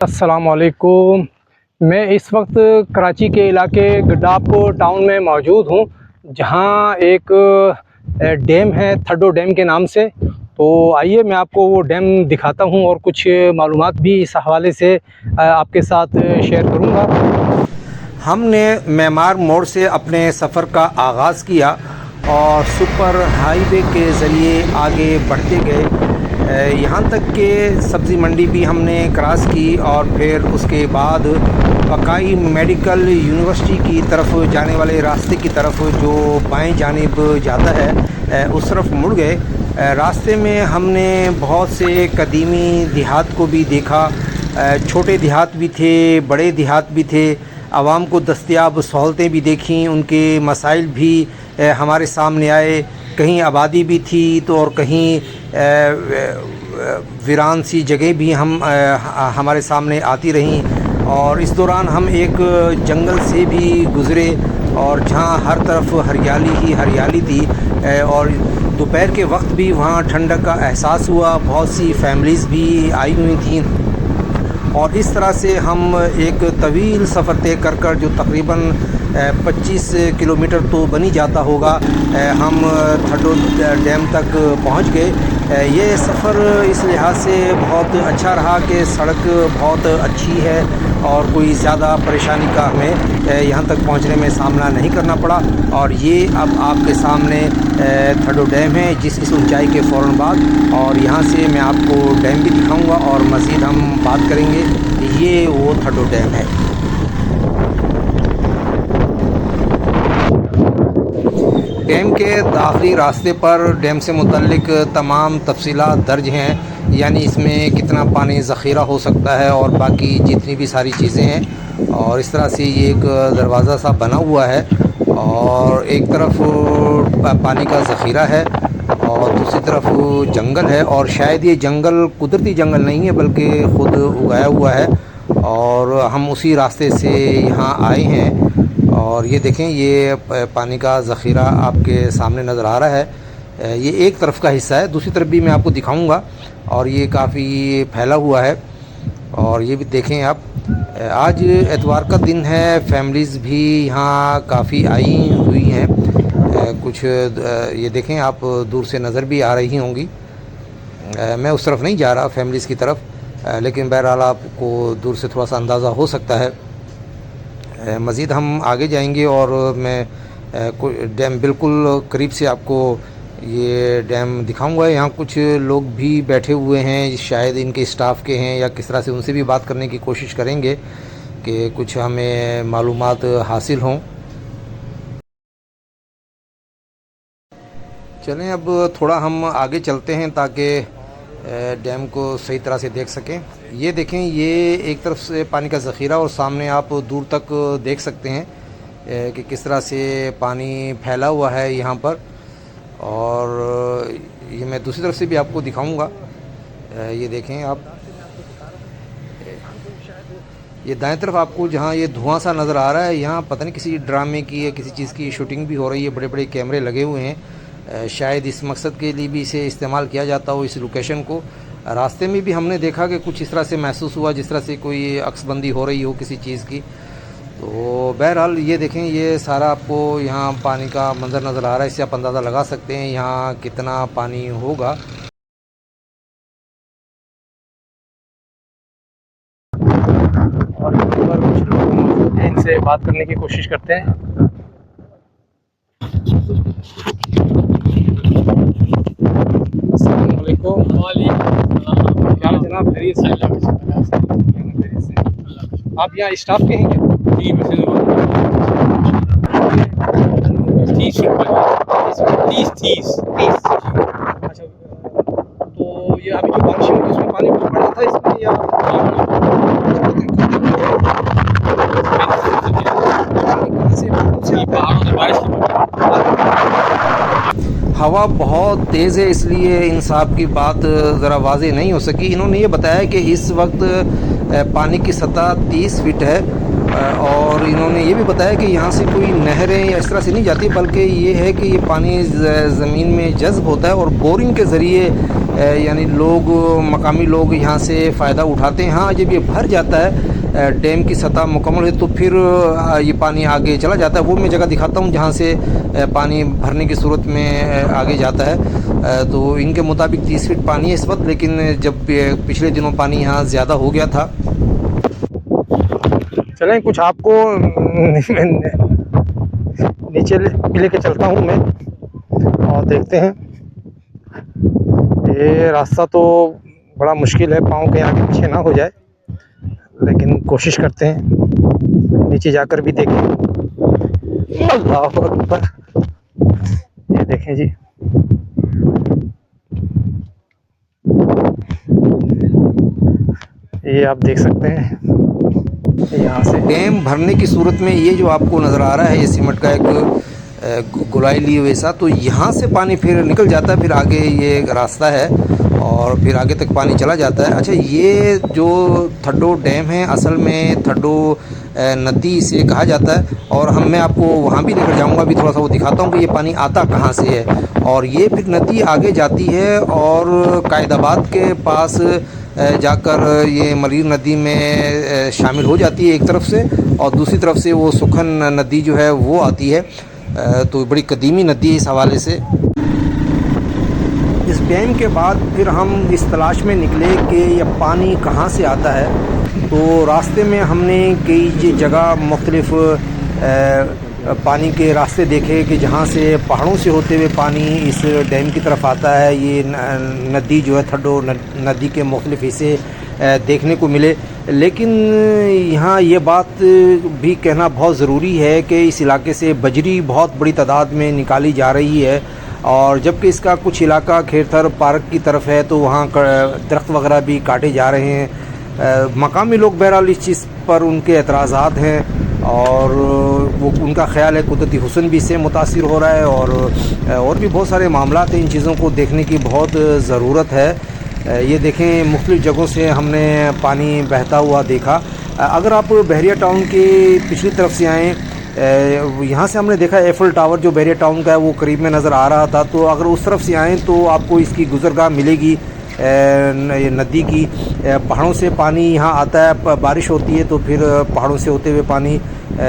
अस्सलामुअलैकुम। मैं इस वक्त कराची के इलाके गडाप टाउन में मौजूद हूँ, जहाँ एक डैम है थड्डो डैम के नाम से। तो आइए मैं आपको वो डैम दिखाता हूँ और कुछ मालूमात भी इस हवाले से आपके साथ शेयर करूँगा। हमने मेमार मोड़ से अपने सफ़र का आगाज़ किया और सुपर हाईवे के ज़रिए आगे बढ़ते गए। यहाँ तक कि सब्ज़ी मंडी भी हमने क्रॉस की और फिर उसके बाद पकाई मेडिकल यूनिवर्सिटी की तरफ जाने वाले रास्ते की तरफ जो बाएं जानिब जाता है उस तरफ मुड़ गए। रास्ते में हमने बहुत से कदीमी देहात को भी देखा। छोटे देहात भी थे, बड़े देहात भी थे। आवाम को दस्तयाब सहूलतें भी देखीं, उनके मसाइल भी हमारे सामने आए। कहीं आबादी भी थी तो और कहीं वीरान सी जगह भी हमारे सामने आती रहीं। और इस दौरान हम एक जंगल से भी गुज़रे और जहाँ हर तरफ हरियाली ही हरियाली थी और दोपहर के वक्त भी वहाँ ठंडक का एहसास हुआ। बहुत सी फैमिलीज़ भी आई हुई थीं और इस तरह से हम एक तवील सफ़र तय कर जो तकरीबन 25 किलोमीटर तो बनी जाता होगा, हम थड्डो डैम तक पहुंच गए। ये सफ़र इस लिहाज से बहुत अच्छा रहा कि सड़क बहुत अच्छी है और कोई ज़्यादा परेशानी का हमें यहाँ तक पहुँचने में सामना नहीं करना पड़ा। और ये अब आपके सामने थड्डो डैम है जिस इस ऊंचाई के फ़ौरन बाद, और यहाँ से मैं आपको डैम भी दिखाऊंगा और मज़ीद हम बात करेंगे। ये वो थड्डो डैम है। डैम के दाखिली रास्ते पर डैम से मुतल्लिक तमाम तफसीलात दर्ज हैं, यानी इसमें कितना पानी ज़ख़ीरा हो सकता है और बाकी जितनी भी सारी चीज़ें हैं। और इस तरह से ये एक दरवाज़ा सा बना हुआ है और एक तरफ पानी का ज़ख़ीरा है और दूसरी तरफ जंगल है। और शायद ये जंगल कुदरती जंगल नहीं है बल्कि ख़ुद उगाया हुआ है और हम उसी रास्ते से यहाँ आए हैं। और ये देखें, ये पानी का ज़ख़ीरा आपके सामने नज़र आ रहा है। ये एक तरफ का हिस्सा है, दूसरी तरफ भी मैं आपको दिखाऊंगा। और ये काफ़ी फैला हुआ है और ये भी देखें आप। आज एतवार का दिन है, फैमिलीज़ भी यहाँ काफ़ी आई हुई हैं। कुछ ये देखें आप, दूर से नज़र भी आ रही होंगी। मैं उस तरफ नहीं जा रहा फैमिलीज़ की तरफ, लेकिन बहरहाल आपको दूर से थोड़ा सा अंदाज़ा हो सकता है। मज़ीद हम आगे जाएंगे और मैं डैम बिल्कुल करीब से आपको ये डैम दिखाऊंगा। यहाँ कुछ लोग भी बैठे हुए हैं, शायद इनके स्टाफ के हैं या किस तरह से, उनसे भी बात करने की कोशिश करेंगे कि कुछ हमें मालूमात हासिल हों। चलें अब थोड़ा हम आगे चलते हैं ताकि डैम को सही तरह से देख सकें। ये देखें, ये एक तरफ से पानी का ज़ख़ीरा और सामने आप दूर तक देख सकते हैं कि किस तरह से पानी फैला हुआ है यहाँ पर। और ये मैं दूसरी तरफ से भी आपको दिखाऊंगा। ये देखें आप, ये दाएं तरफ आपको जहाँ ये धुआं सा नज़र आ रहा है, यहाँ पता नहीं किसी ड्रामे की या किसी चीज़ की शूटिंग भी हो रही है। बड़े बड़े कैमरे लगे हुए हैं, शायद इस मकसद के लिए भी इसे इस्तेमाल किया जाता हो, इस लोकेशन को। रास्ते में भी हमने देखा कि कुछ इस तरह से महसूस हुआ जिस तरह से कोई अक्सबंदी हो रही हो किसी चीज़ की। तो बहरहाल ये देखें, ये सारा आपको यहाँ पानी का मंजर नज़र आ रहा है। इससे आप अंदाज़ा लगा सकते हैं यहाँ कितना पानी होगा। और यहाँ पर कुछ लोग मौजूद हैं, इनसे बात करने की कोशिश करते हैं। क्या जनाब, खैरियत से? आप यहाँ स्टाफ के हैं क्या? जी, मैं 30। अच्छा, तो ये अभी जो बारिश हुई उसमें पानी कुछ बढ़ा था इसमें या पहाड़ों से बारिश की हवा बहुत तेज़ है, इसलिए इन साहब की बात ज़रा वाज़ेह नहीं हो सकी। इन्होंने ये बताया कि इस वक्त पानी की सतह 30 फीट है और इन्होंने ये भी बताया कि यहाँ से कोई नहरें या इस तरह से नहीं जाती, बल्कि ये है कि ये पानी ज़मीन में जज़्ब होता है और बोरिंग के ज़रिए यानी मकामी लोग यहाँ से फ़ायदा उठाते हैं। हाँ, जब ये भर जाता है, डैम की सतह मुकम्मल है, तो फिर ये पानी आगे चला जाता है। वो मैं जगह दिखाता हूँ जहाँ से पानी भरने की सूरत में आगे जाता है। तो इनके मुताबिक 30 फीट पानी है इस वक्त, लेकिन जब पिछले दिनों पानी यहाँ ज़्यादा हो गया था। चलें कुछ आपको नीचे लेके चलता हूँ मैं, और देखते हैं। ये रास्ता तो बड़ा मुश्किल है, पाँव के आगे पीछे ना हो जाए, लेकिन कोशिश करते हैं नीचे जाकर भी देखें। अल्लाह अकबर, ये देखें जी, ये आप देख सकते हैं। यहाँ से डैम भरने की सूरत में ये जो आपको नज़र आ रहा है, ये सीमेंट का एक गोलाई ली वैसा, तो यहाँ से पानी फिर निकल जाता है, फिर आगे ये रास्ता है और फिर आगे तक पानी चला जाता है। अच्छा, ये जो थड्डो डैम है, असल में थड्डो नदी इसे कहा जाता है, और मैं आपको वहाँ भी लेकर जाऊँगा, अभी थोड़ा सा वो दिखाता हूँ कि ये पानी आता कहाँ से है। और ये फिर नदी आगे जाती है और कायदाबाद के पास जाकर ये मरीर नदी में शामिल हो जाती है एक तरफ से, और दूसरी तरफ से वो सुखन नदी जो है वो आती है। तो बड़ी कदीमी नदी है इस हवाले से। इस डैम के बाद फिर हम इस तलाश में निकले कि यह पानी कहाँ से आता है। तो रास्ते में हमने कई जगह मुख्तलिफ़ पानी के रास्ते देखे कि जहाँ से पहाड़ों से होते हुए पानी इस डैम की तरफ आता है। ये नदी जो है, थड्डो नदी के मुख्तलिफ़ हिस्से देखने को मिले। लेकिन यहाँ ये बात भी कहना बहुत ज़रूरी है कि इस इलाके से बजरी बहुत बड़ी तादाद में निकाली जा रही है, और जबकि इसका कुछ इलाका खेरथर पार्क की तरफ है, तो वहाँ दरख्त वगैरह भी काटे जा रहे हैं। मकामी लोग बहरहाल इस चीज़ पर उनके एतराज़ात हैं, और वो उनका ख़्याल है कुदरती हुस्न भी इससे मुतासिर हो रहा है, और भी बहुत सारे मामलात हैं। इन चीज़ों को देखने की बहुत ज़रूरत है। ये देखें, मुख्तलिफ़ जगहों से हमने पानी बहता हुआ देखा। अगर आप बहरिया टाउन के पिछली तरफ से आएँ, यहाँ से हमने देखा एफिल टावर जो बहरिया टाउन का है वो करीब में नज़र आ रहा था। तो अगर उस तरफ से आएँ तो आपको इसकी गुज़रगाह मिलेगी नदी की। पहाड़ों से पानी यहाँ आता है, बारिश होती है तो फिर पहाड़ों से होते हुए पानी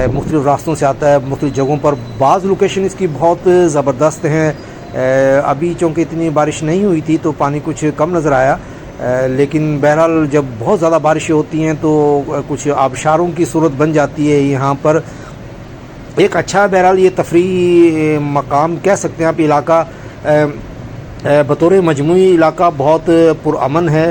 मुख्तलिफ़ रास्तों से आता है मुख्तलिफ़ जगहों पर। बाज़ लोकेशन इसकी बहुत ज़बरदस्त हैं। अभी चूँकि इतनी बारिश नहीं हुई थी तो पानी कुछ कम नज़र आया, लेकिन बहरहाल जब बहुत ज़्यादा बारिशें होती हैं तो कुछ आबशारों की सूरत बन जाती है यहाँ पर। एक अच्छा बहरहाल ये तफरी मकाम कह सकते हैं आप। इलाका बतौर मजमूई इलाका बहुत पुरअमन है।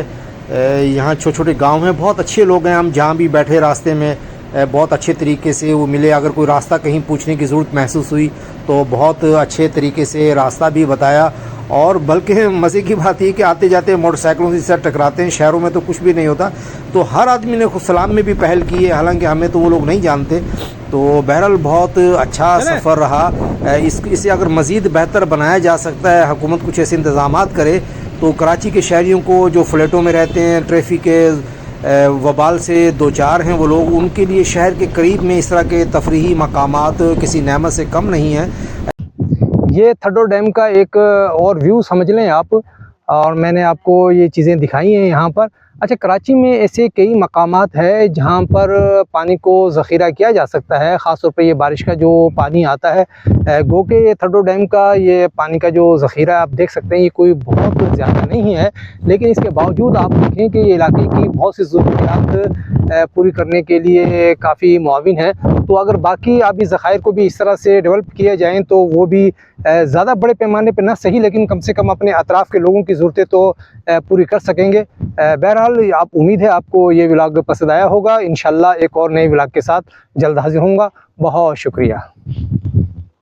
यहाँ छोटे छोटे गांव हैं, बहुत अच्छे लोग हैं। हम जहाँ भी बैठे रास्ते में बहुत अच्छे तरीके से वो मिले। अगर कोई रास्ता कहीं पूछने की ज़रूरत महसूस हुई तो बहुत अच्छे तरीके से रास्ता भी बताया। और बल्कि मज़े की बात ये कि आते जाते मोटरसाइकिलों से टकराते हैं। शहरों में तो कुछ भी नहीं होता, तो हर आदमी ने खुद सलाम में भी पहल की है, हालांकि हमें तो वो लोग नहीं जानते। तो बहरहाल बहुत अच्छा सफ़र रहा। इसे अगर मज़ीद बेहतर बनाया जा सकता है, हुकूमत कुछ ऐसे इंतज़ामात करे तो कराची के शहरियों को जो फ्लैटों में रहते हैं, ट्रैफिक के वबाल से दो चार हैं वो लोग, उनके लिए शहर के करीब में इस तरह के तफरीही मकामात किसी नेमत से कम नहीं है। ये थड्डो डैम का एक और व्यू समझ लें आप, और मैंने आपको ये चीज़ें दिखाई हैं यहाँ पर। अच्छा, कराची में ऐसे कई मकामात है जहाँ पर पानी को ज़ख़ीरा किया जा सकता है, ख़ास तौर पे ये बारिश का जो पानी आता है। गो के ये थड्डो डैम का ये पानी का जो ज़ख़ीरा आप देख सकते हैं, ये कोई बहुत ज़्यादा नहीं है, लेकिन इसके बावजूद आप देखें कि ये इलाके की बहुत सी ज़रूरियात पूरी करने के लिए काफ़ी मुआविन है। तो अगर बाकी आबी ज़ख़ायर को भी इस तरह से डेवलप किए जाएँ तो वो भी ज़्यादा बड़े पैमाने पर ना सही, लेकिन कम से कम अपने अतराफ़ के लोगों की ज़रूरतें तो पूरी कर सकेंगे। बहरहाल आप उम्मीद है आपको ये व्लॉग पसंद आया होगा। इंशाल्लाह एक और नए व्लॉग के साथ जल्द हाजिर होऊंगा। बहुत शुक्रिया।